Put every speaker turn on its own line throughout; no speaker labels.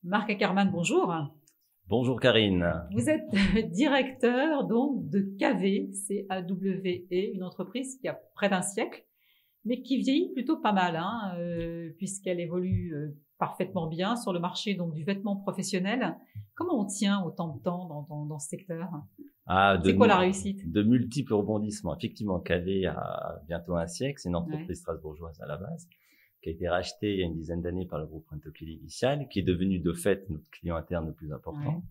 Marc Ackerman, bonjour.
Bonjour Karine.
Vous êtes directeur donc de KV, C-A-W-E, une entreprise qui a près d'un siècle, mais qui vieillit plutôt pas mal, puisqu'elle évolue parfaitement bien sur le marché donc du vêtement professionnel. Comment on tient autant de temps dans ce secteur? C'est quoi la réussite?
De multiples rebondissements. Effectivement, KV a bientôt un siècle, c'est une entreprise strasbourgeoise à la base, qui a été rachetée il y a une dizaine d'années par le groupe Rentokil Initial, qui est devenu de fait notre client interne le plus important,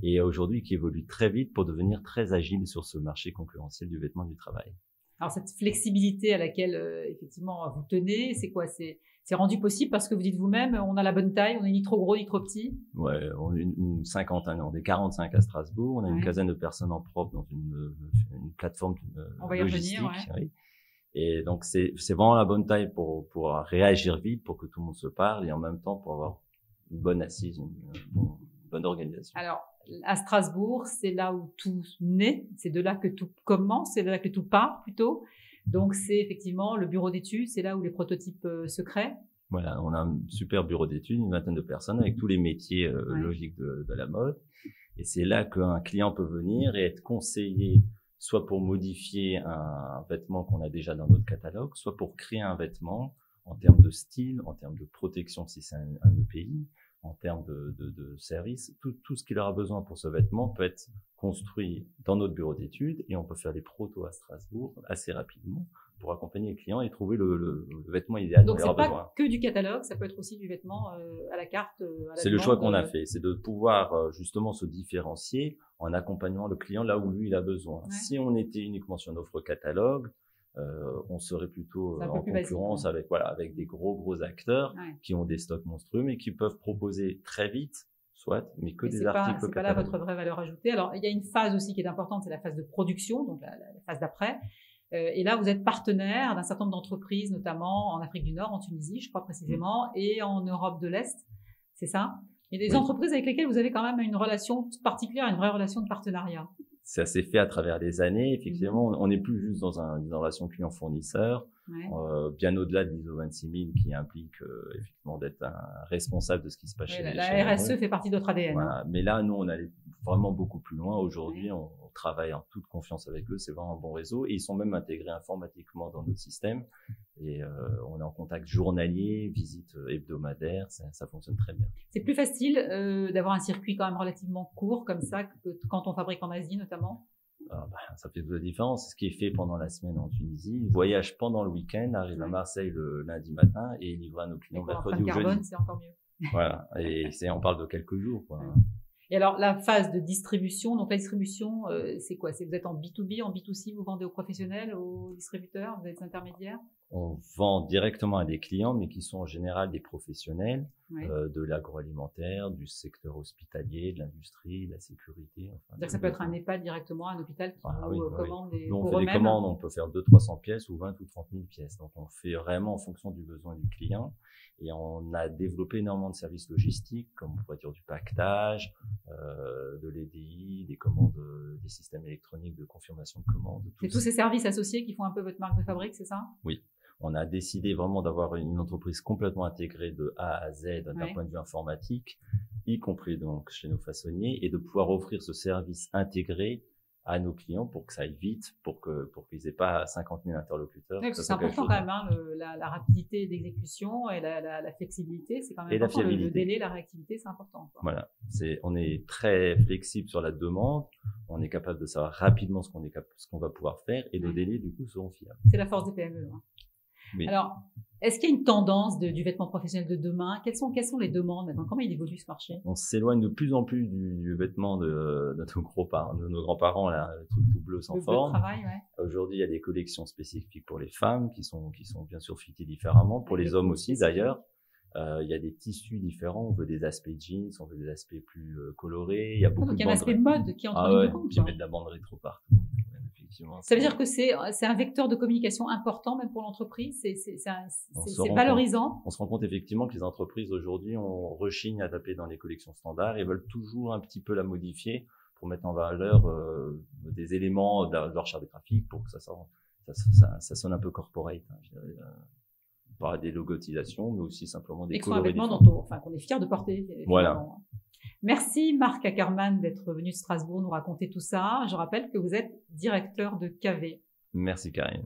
et aujourd'hui qui évolue très vite pour devenir très agile sur ce marché concurrentiel du vêtement du travail.
Alors cette flexibilité à laquelle effectivement vous tenez, c'est quoi? C'est rendu possible parce que vous dites vous-même, on a la bonne taille, on est ni trop gros ni trop petit.
Ouais, on est une cinquantaine, on est 45 à Strasbourg, on a une quinzaine de personnes en propre dans une plateforme logistique. Oui. Et donc c'est vraiment la bonne taille pour réagir vite, pour que tout le monde se parle, et en même temps pour avoir une bonne assise, une bonne organisation.
Alors à Strasbourg, c'est là où tout naît, c'est de là que tout commence, c'est de là que tout part plutôt. Donc c'est effectivement le bureau d'études, c'est là où les prototypes se créent.
Voilà, on a un super bureau d'études, une vingtaine de personnes avec tous les métiers logiques de la mode, et c'est là qu'un client peut venir et être conseillé, soit pour modifier un vêtement qu'on a déjà dans notre catalogue, soit pour créer un vêtement en termes de style, en termes de protection si c'est un EPI, en termes de service. Tout ce qu'il aura besoin pour ce vêtement peut être construit dans notre bureau d'études, et on peut faire des protos à Strasbourg assez rapidement pour accompagner les clients et trouver le vêtement idéal.
Donc c'est pas que du catalogue, ça peut être aussi du vêtement à la carte.
C'est le choix qu'on a fait, c'est de pouvoir justement se différencier en accompagnant le client là où lui il a besoin. Si on était uniquement sur une offre catalogue, on serait plutôt en concurrence avec des gros acteurs qui ont des stocks monstrueux mais qui peuvent proposer très vite, soit, mais que des articles.
C'est pas là votre vraie valeur ajoutée. Alors il y a une phase aussi qui est importante, c'est la phase de production, donc la phase d'après. Et là, vous êtes partenaire d'un certain nombre d'entreprises, notamment en Afrique du Nord, en Tunisie, je crois précisément, et en Europe de l'Est, c'est ça? Il y a des entreprises avec lesquelles vous avez quand même une relation particulière, une vraie relation de partenariat.
Ça s'est fait à travers les années. Effectivement, on n'est plus juste dans une relation client-fournisseur, bien au-delà de l'ISO 26000 qui implique effectivement d'être un responsable de ce qui se passe chez les
La RSE fait partie de notre ADN.
Voilà. Mais là, nous, on allait vraiment beaucoup plus loin. Aujourd'hui, on travaille en toute confiance avec eux. C'est vraiment un bon réseau. Et ils sont même intégrés informatiquement dans notre système. Et on est en contact journalier, visite hebdomadaire. Ça fonctionne très bien.
C'est plus facile d'avoir un circuit quand même relativement court comme ça que quand on fabrique en Asie notamment.
Ça fait toute la différence. Ce qui est fait pendant la semaine en Tunisie, voyage pendant le week-end, arrive à Marseille le lundi matin et livre à nos clients mercredi ou jeudi.
C'est encore mieux.
Voilà. Et on parle de quelques jours, quoi.
Et alors, la phase de distribution, donc la distribution, c'est quoi? Vous êtes en B2B, en B2C, vous vendez aux professionnels, aux distributeurs, vous êtes intermédiaires?
On vend directement à des clients, mais qui sont en général des professionnels de l'agroalimentaire, du secteur hospitalier, de l'industrie, de la sécurité.
C'est-à-dire que ça peut être un EHPAD directement, un hôpital qui vous commande des
on fait des commandes, on peut faire 200-300 pièces ou 20 ou 30 000 pièces. Donc, on fait vraiment en fonction du besoin du client. Et on a développé énormément de services logistiques, comme on pourrait dire du paquetage, de l'EDI, des commandes, des systèmes électroniques de confirmation de commandes.
C'est tous ces services associés qui font un peu votre marque de fabrique, c'est ça?
Oui. On a décidé vraiment d'avoir une entreprise complètement intégrée de A à Z d'un point de vue informatique, y compris donc chez nos façonniers, et de pouvoir offrir ce service intégré à nos clients pour que ça aille vite, pour qu'ils aient pas 50 000 interlocuteurs.
C'est important quand même, la rapidité d'exécution et la flexibilité, c'est quand même important. Le délai, la réactivité, c'est important.
Voilà. On est très flexible sur la demande. On est capable de savoir rapidement ce qu'on va pouvoir faire, et nos délais, du coup, seront fiables.
C'est la force des PME. Oui. Alors, est-ce qu'il y a une tendance du vêtement professionnel de demain? Quelles sont les demandes maintenant? Comment il évolue ce marché?
On s'éloigne de plus en plus du vêtement de nos grands-parents, là, le truc tout bleu sans forme. Aujourd'hui, il y a des collections spécifiques pour les femmes qui sont bien sûr fitées différemment, pour les hommes aussi d'ailleurs. Il y a des tissus différents, on veut des aspects jeans, on veut des aspects plus colorés. Il y a beaucoup
donc il y a un aspect mode qui est en train de compte.
Puis mettre de la banderie trop partout.
Ça veut dire que c'est un vecteur de communication important même pour l'entreprise, c'est valorisant.
On se rend compte effectivement que les entreprises aujourd'hui rechignent à taper dans les collections standards et veulent toujours un petit peu la modifier pour mettre en valeur des éléments de leur charte graphique pour que ça sonne un peu corporate. par des logotisations, mais aussi simplement des
et qui sont un vêtement qu'on est fier de porter.
Voilà.
Merci Marc Ackermann d'être venu de Strasbourg nous raconter tout ça. Je rappelle que vous êtes directeur de KV.
Merci Karine.